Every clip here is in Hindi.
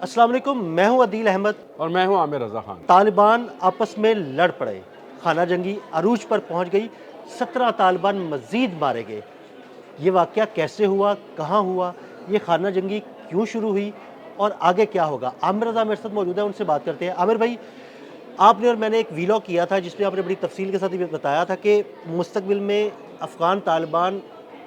अस्सलाम वालेकुम, मैं हूं अदील अहमद। और मैं हूं आमिर रज़ा खान। तालिबान आपस में लड़ पड़े, खाना जंगी अरूज पर पहुंच गई, 17 तालिबान मज़ीद मारे गए। ये वाक़या कैसे हुआ, कहाँ हुआ, ये खाना जंगी क्यों शुरू हुई और आगे क्या होगा? आमिर रज़ा मेरे साथ मौजूद है, उनसे बात करते हैं। आमिर भाई, आपने और मैंने एक वीलॉग किया था जिसमें आपने बड़ी तफसील के साथ ये बताया था कि मुस्तकबिल में अफ़गान तालिबान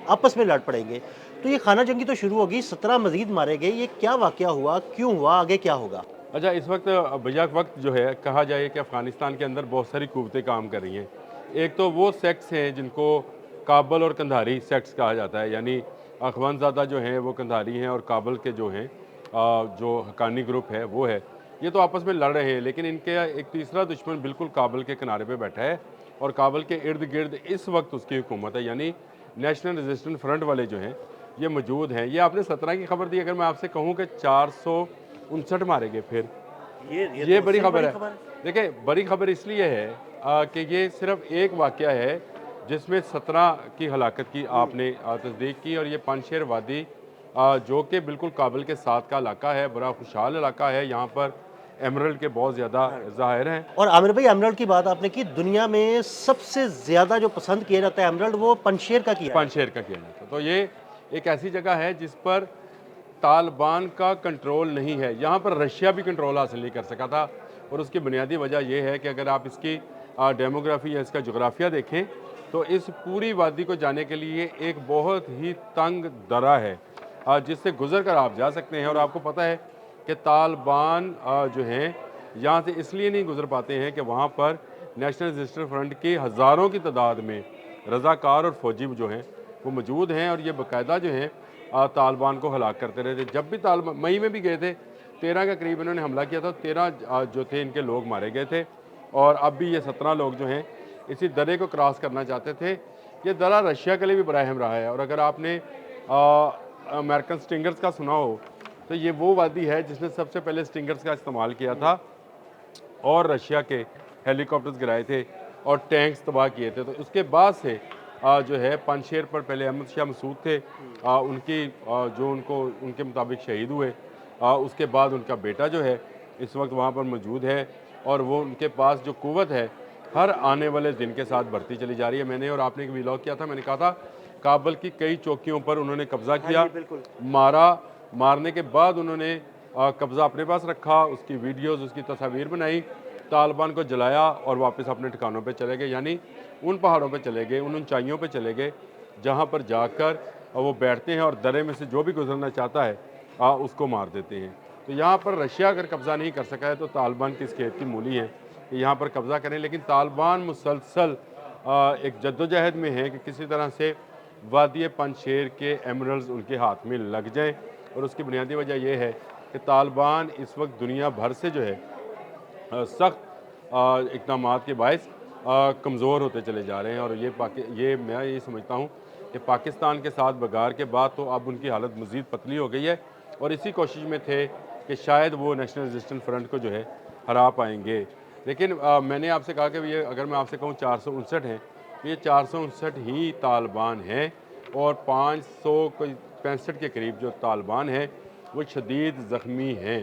आपस में लड़ पड़ेंगे। तो ये खाना जंगी तो शुरू होगी, 17 मज़ीद मारे गए, ये क्या वाक़या हुआ, क्यों हुआ, आगे क्या होगा? अच्छा, इस वक्त बैक वक्त जो है कहा जाए कि अफ़गानिस्तान के अंदर बहुत सारी कुव्वतें काम कर रही हैं। एक तो वो सेक्ट्स हैं जिनको काबल और कंधारी सेक्ट्स कहा जाता है, यानी अखवंदज़ादा जो हैं वो कंधारी हैं और काबल के जो हैं जो हक्कानी ग्रुप है वो है। ये तो आपस में लड़ रहे हैं, लेकिन इनके एक तीसरा दुश्मन बिल्कुल काबल के किनारे पे बैठा है और काबल के इर्द गिर्द इस वक्त उसकी हुकूमत है, यानी नेशनल रेजिस्टेंस फ्रंट वाले जो हैं ये मौजूद हैं। ये आपने 17 की खबर दी, अगर मैं आपसे कहूँ कि 459 मारे गए फिर ये तो बड़ी उससे भी खबर बड़ी है। खबर है। देखिए, बड़ी खबर इसलिए है कि ये सिर्फ एक वाक़या है जिसमें 17 की हलाकत की आपने तस्दीक की, और ये पानशेर वादी जो कि बिल्कुल काबल के साथ का इलाका है, बड़ा खुशहाल इलाका है। यहाँ पर एमरल्ड के बहुत ज़्यादा ज़ाहिर हैं। और आमिर भाई, एमराल्ड की बात आपने की, दुनिया में सबसे ज़्यादा जो पसंद किया जाता है एमराल्ड, वो पंजशेर का किया है। पानशेर का किया जाता है। तो ये एक ऐसी जगह है जिस पर तालिबान का कंट्रोल नहीं है। यहाँ पर रशिया भी कंट्रोल हासिल नहीं कर सका था, और उसकी बुनियादी वजह यह है कि अगर आप इसकी डेमोग्राफी या इसका जोग्राफिया देखें तो इस पूरी वादी को जाने के लिए एक बहुत ही तंग दर्रा है जिससे गुजर कर आप जा सकते हैं। और आपको पता है कि तालिबान जो हैं यहाँ से इसलिए नहीं गुजर पाते हैं कि वहाँ पर नेशनल रेजिस्टेंस फ्रंट की हज़ारों की तादाद में रज़ाकार और फौजी जो हैं वो मौजूद हैं, और ये बाकायदा जो हैं तालिबान को हलाक करते रहे थे। जब भी तालिबान मई में भी गए थे, 13 के करीब इन्होंने हमला किया था, 13 जो थे इनके लोग मारे गए थे। और अब भी ये 17 लोग जो हैं इसी दर्रे को क्रॉस करना चाहते थे। ये दर्रा रशिया के लिए भी बड़ा अहम रहा है, और अगर आपने अमेरिकन स्टिंगर्स का सुना हो तो ये वो वादी है जिसने सबसे पहले स्टिंगर्स का इस्तेमाल किया था और रशिया के हेलीकॉप्टर्स गिराए थे और टैंक्स तबाह किए थे। तो उसके बाद से जो है पानशेर पर पहले अहमद शाह मसूद थे, उनकी जो उनको उनके मुताबिक शहीद हुए। उसके बाद उनका बेटा जो है इस वक्त वहाँ पर मौजूद है, और वो उनके पास जो कुव्वत है हर आने वाले दिन के साथ बढ़ती चली जा रही है। मैंने और आपने एक व्लॉग किया था, मैंने कहा था काबल की कई चौकियों पर उन्होंने कब्जा हाँ किया, जी, बिल्कुल। मारा, मारने के बाद उन्होंने कब्ज़ा अपने पास रखा, उसकी वीडियोज़ उसकी तस्वीर बनाई, तालिबान को जलाया और वापस अपने ठिकानों पे चले गए, यानी उन पहाड़ों पे चले गए, उन ऊंचाइयों पे चले गए जहाँ पर जाकर वो बैठते हैं और दर्रे में से जो भी गुजरना चाहता है उसको मार देते हैं। तो यहाँ पर रशिया अगर कब्ज़ा नहीं कर सका है तो तालिबान की इस खेत की मूली है कि यहाँ पर कब्ज़ा करें। लेकिन तालिबान मुसलसल एक जद्दोजहद में है कि किसी तरह से वादी पंजशेर के एमरल्ड्स उनके हाथ में लग जाएं, और उसकी बुनियादी वजह यह है कि तालिबान इस वक्त दुनिया भर से जो है सख्त इक़दामात के बायस कमज़ोर होते चले जा रहे हैं। और ये मैं ये समझता हूँ कि पाकिस्तान के साथ बगार के बाद तो अब उनकी हालत मज़ीद पतली हो गई है, और इसी कोशिश में थे कि शायद वो नेशनल रेजिस्टेंस फ्रंट को जो है हरा पाएंगे। लेकिन मैंने आपसे कहा कि ये अगर मैं आपसे कहूँ 459 हैं, तो ये 459 ही तालिबान हैं, और 565 के करीब जो तालिबान हैं वो शदीद ज़ख्मी हैं।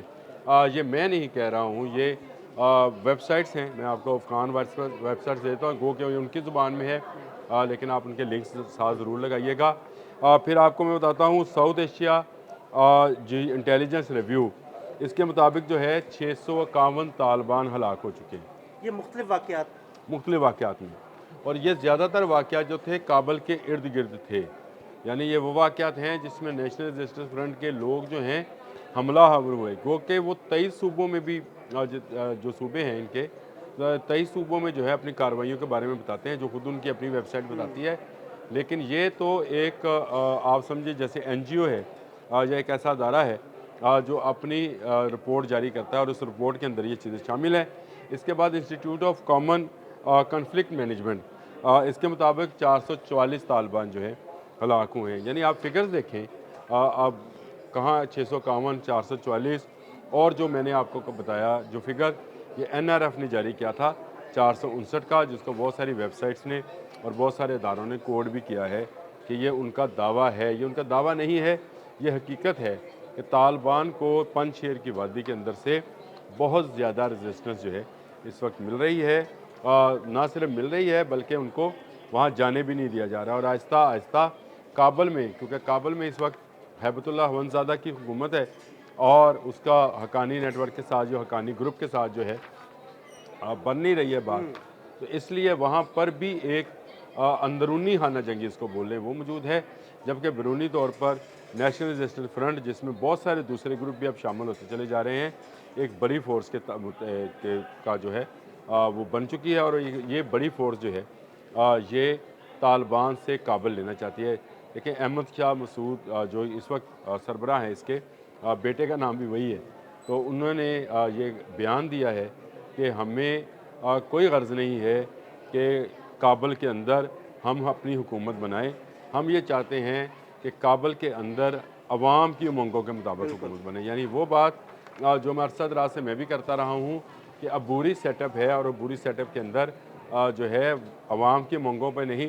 ये मैं नहीं कह रहा हूँ, ये वेबसाइट्स हैं। मैं आपको अफ़गान वेबसाइट्स देता हूँ, गो कि उनकी ज़ुबान में है, लेकिन आप उनके लिंक्स साथ ज़रूर लगाइएगा। फिर आपको मैं बताता हूँ साउथ एशिया जी इंटेलिजेंस रिव्यू, इसके मुताबिक जो है 651 तालिबान हलाक हो चुके हैं ये मुख्तलिफ वाक़यात। मुख्तलिफ वाक़यात में, और ये ज़्यादातर वाक़यात जो थे काबल के इर्द गिर्द थे। यानी ये वो वाक़यात हैं जिसमें नेशनल रेजिस्टेंस फ्रंट के लोग जो हैं हमला हावर हुए। गो कि वो 23 सूबों में भी जो सूबे हैं इनके 23 सूबों में जो है अपनी कार्रवाइयों के बारे में बताते हैं, जो खुद उनकी अपनी वेबसाइट बताती है। लेकिन ये तो एक आप समझिए जैसे NGO है या एक ऐसा अदारा है जो अपनी रिपोर्ट जारी करता है, और उस रिपोर्ट के अंदर ये चीज़ें शामिल हैं। इसके बाद institute of common conflict management, इसके मुताबिक 444 तालिबान जो है हलाक हुए हैं। यानी आप फिगर्स देखें, अब कहाँ 651, 444, और जो मैंने आपको बताया जो फिगर ये NRF ने जारी किया था 459 का, जिसको बहुत सारी वेबसाइट्स ने और बहुत सारे इदारों ने कोड भी किया है कि ये उनका दावा है। ये उनका दावा नहीं है, ये हकीकत है कि तालिबान को पंजशेर की वादी के अंदर से बहुत ज़्यादा रेजिस्टेंस जो है इस वक्त मिल रही है। ना सिर्फ मिल रही है बल्कि उनको वहाँ जाने भी नहीं दिया जा रहा। और आहिस्ता आहिस्ता काबुल में, क्योंकि काबुल में इस वक्त हैबतुल्लाह हवनज़ादा की हुकूमत है और उसका हक्कानी नेटवर्क के साथ, जो हक्कानी ग्रुप के साथ जो है बन नहीं रही है बात, तो इसलिए वहाँ पर भी एक अंदरूनी खाना जंगी इसको बोल रहे हैं वो मौजूद है। जबकि बैरूनी तौर पर नेशनल रेजिस्टेंस फ्रंट, जिसमें बहुत सारे दूसरे ग्रुप भी अब शामिल होते चले जा रहे हैं, एक बड़ी फोर्स का जो है वो बन चुकी है। और ये बड़ी फोर्स जो है ये तालिबान से काबुल लेना चाहती है। देखिए अहमद शाह मसूद जो इस वक्त सरबराह हैं, इसके बेटे का नाम भी वही है, तो उन्होंने ये बयान दिया है कि हमें कोई गर्ज़ नहीं है कि काबुल के अंदर हम अपनी हुकूमत बनाएं। हम ये चाहते हैं कि काबुल के अंदर अवाम की उमंगों के मुताबिक हुकूमत बने। यानी वो बात जो मैं अरसद रात से मैं भी करता रहा हूँ कि अबूरी सेटअप है और अबूरी सेटअप के अंदर जो है अवाम की उमंगों पर नहीं,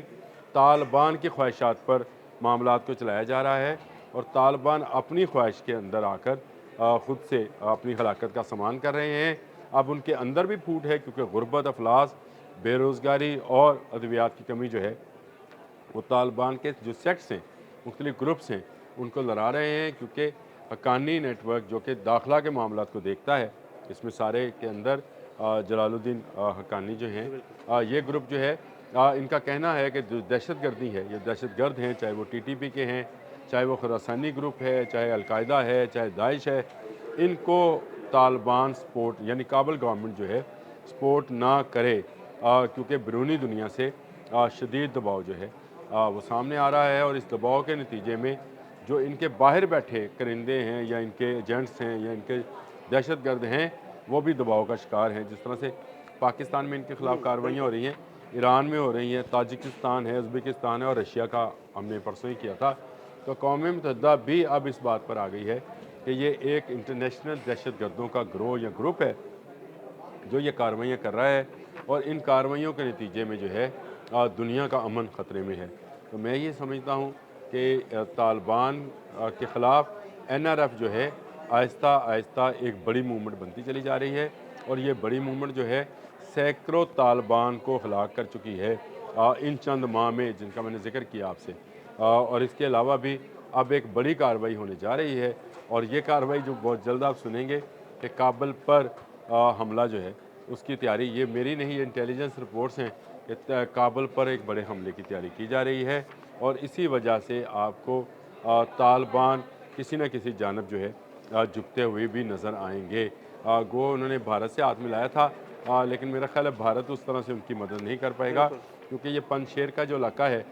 तालिबान की ख्वाहिशात पर मामलात को चलाया जा रहा है। और तालिबान अपनी ख्वाहिश के अंदर आकर ख़ुद से अपनी हलाकत का सामान कर रहे हैं। अब उनके अंदर भी फूट है, क्योंकि गुर्बत, अफलास, बेरोज़गारी और अद्वियात की कमी जो है वो तालिबान के जो सेक्ट्स हैं, मुख्तलिफ ग्रुप्स हैं, उनको लड़ा रहे हैं। क्योंकि हक्कानी नेटवर्क जो कि दाखिला के मामलात को देखता है, इसमें सारे के अंदर जलालुद्दीन हक्कानी जो हैं, ये ग्रुप जो है इनका कहना है कि जो दहशत गर्दी है, ये दहशत गर्द हैं, चाहे वो टीटीपी के हैं, चाहे वो खुरासानी ग्रुप है, चाहे अलकायदा है, चाहे दाइश है, इनको तालिबान सपोर्ट यानी काबुल गवर्नमेंट जो है सपोर्ट ना करे, क्योंकि बैरूनी दुनिया से शदीद दबाव जो है वो सामने आ रहा है। और इस दबाव के नतीजे में जो इनके बाहर बैठे करिंदे हैं या इनके एजेंट्स हैं या इनके दहशत गर्द हैं, वो भी दबाव का शिकार हैं। जिस तरह से पाकिस्तान में इनके खिलाफ कार्रवाइयाँ हो रही हैं, ईरान में हो रही हैं, ताजिकिस्तान है, उज़्बेकिस्तान है और रशिया का हमने परसों ही किया था। तो कौम मुत्तहिदा भी अब इस बात पर आ गई है कि ये एक इंटरनेशनल दहशत गर्दों का गिरोह या ग्रुप है जो ये कार्रवाइयाँ कर रहा है। और इन कार्रवाइयों के नतीजे में जो है दुनिया का अमन ख़तरे में है। तो मैं ये समझता हूँ कि तालिबान के ख़िलाफ़ NRF जो है आहिस्ता आहिस्ता एक बड़ी मूवमेंट बनती चली जा रही है। और ये बड़ी मूवमेंट जो है सैकड़ों तालिबान को हलाक कर चुकी है इन चंद माह में, जिनका मैंने जिक्र किया आपसे। और इसके अलावा भी अब एक बड़ी कार्रवाई होने जा रही है। और ये कार्रवाई जो बहुत जल्द आप सुनेंगे कि काबुल पर हमला जो है उसकी तैयारी, ये मेरी नहीं, ये इंटेलिजेंस रिपोर्ट्स हैं कि काबुल पर एक बड़े हमले की तैयारी की जा रही है। और इसी वजह से आपको तालिबान किसी न किसी जानब जो है झुकते हुए भी नज़र आएंगे। गो उन्होंने भारत से हाथ मिलाया था, लेकिन मेरा ख्याल है भारत उस तरह से उनकी मदद नहीं कर पाएगा, क्योंकि ये पंजशेर का जो इलाका है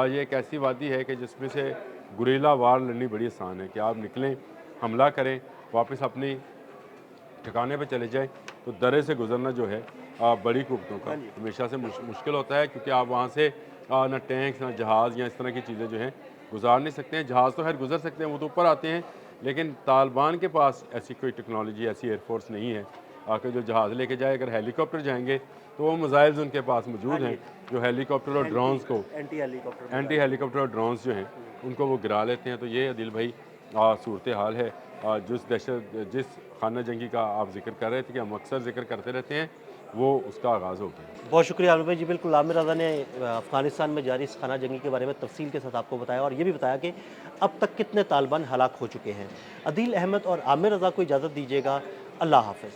ये एक ऐसी वादी है कि जिसमें से गुरीला वार लड़नी बड़ी आसान है कि आप निकलें, हमला करें, वापस अपनी ठिकाने पे चले जाएं। तो दरे से गुजरना जो है बड़ी कुव्वतों का हमेशा से मुश्किल होता है, क्योंकि आप वहाँ से ना टैंक्स, ना जहाज़ या इस तरह की चीज़ें जो हैं गुजार नहीं सकते हैं। जहाज़ तो खैर गुजर सकते हैं, वो तो ऊपर आते हैं, लेकिन तालिबान के पास ऐसी कोई टेक्नोलॉजी, ऐसी एयरफोर्स नहीं है कि जो जहाज़ लेके जाए। अगर हेलीकॉप्टर जाएंगे तो वो मिसाइल्स उनके पास मौजूद हैं, जो हेलीकॉप्टर और ड्रोन्स को, एंटी हेलीकॉप्टर और ड्रोन्स जो हैं उनको वो गिरा लेते हैं। तो ये दिल भाई सूरत हाल है जिस खाना जंगी का आप जिक्र कर रहे थे कि हम अक्सर जिक्र करते रहते हैं, वो उसका आगाज़ हो गया। बहुत शुक्रिया आमिर भाई जी। बिल्कुल, आमिर रज़ा ने अफ़गानिस्तान में जारी इस खाना जंगी के बारे में तफसील के साथ आपको बताया और ये भी बताया कि अब तक कितने तालिबान हलाक हो चुके हैं। अदील अहमद और आमिर रज़ा को इजाज़त दीजिएगा। अल्लाह हाफ़िज़।